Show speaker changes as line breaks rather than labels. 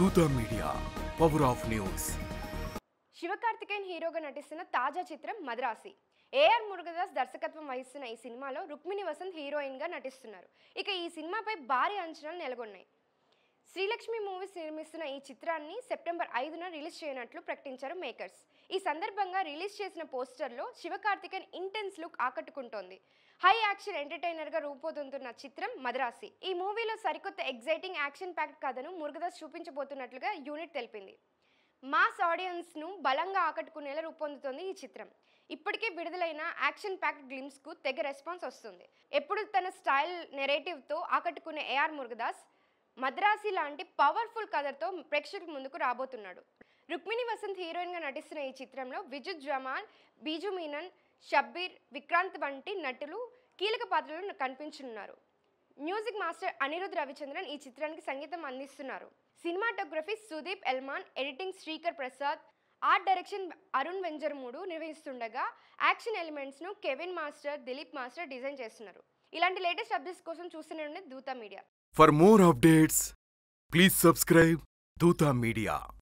దూత media power of news.
Sivakarthikeyan హీరోగా నటిస్తున్న తాజా చిత్రం మద్రాసి. ఏఆర్ మురుగదాస్ దర్శకత్వం వహిస్తున్న ఈ సినిమాలో రుక్మిణి వసంత్ హీరోయిన్గా నటిస్తున్నారు. ఇక ఈ సినిమాపై భారీ అంచనాలు నెలకొన్నాయి. శ్రీలక్ష్మి మూవీస్ నిర్మిస్తున్న ఈ చిత్రాన్ని సెప్టెంబర్ 5న రిలీజ్ చేయనున్నట్లు ప్రకటించారు మేకర్స్. ఈ సందర్భంగా రిలీజ్ చేసిన పోస్టర్లో శివకార్తికేయన్ ఇంటెన్స్ లుక్ ఆకట్టుకుంటోంది. హై యాక్షన్ ఎంటర్టైనర్గా రూపొందుతున్న చిత్రం మద్రాసి. ఈ మూవీలో సరికొత్త ఎగ్జైటింగ్ యాక్షన్ ప్యాక్డ్ కథను మురుగదాస్ చూపించబోతున్నట్లుగా యూనిట్ తెలిపింది. మాస్ ఆడియన్స్ను బలంగా ఆకట్టుకునేలా రూపొందుతోంది ఈ చిత్రం. ఇప్పటికే విడుదలైన యాక్షన్ ప్యాక్డ్ గ్లిమ్స్కు తెగ రెస్పాన్స్ వస్తుంది. ఎప్పుడు తన స్టైల్ నెరేటివ్తో ఆకట్టుకునే ఏఆర్ మురుగదాస్ మద్రాసి లాంటి పవర్ఫుల్ కథతో ప్రేక్షకుల ముందుకు రాబోతున్నాడు. రుక్మిణి వసంత్ హీరోయిన్గా నటిస్తున్న ఈ చిత్రంలో విద్యుత్ జమాల్, బీజు మీనన్, షబ్బీర్, విక్రాంత్ వంటి నటులు కీలక పాత్రలు కనిపించనున్నారు. మ్యూజిక్ మాస్టర్ అనిరుద్ రవిచంద్రన్ ఈ చిత్రానికి సంగీతం అందిస్తున్నారు. Cinematography Sudeep Elamon, editing Sreekar Prasad, art direction Arun Venjaramoodu నిర్వహిస్తుండగా యాక్షన్ ఎలిమెంట్స్ను Kevin master, Dileep master design చేస్తున్నారు. ఇలాంటి లేటెస్ట్ అప్డేట్స్ కోసం చూస్తూనే ఉండే Dootha media.
For more updates please subscribe Dootha media.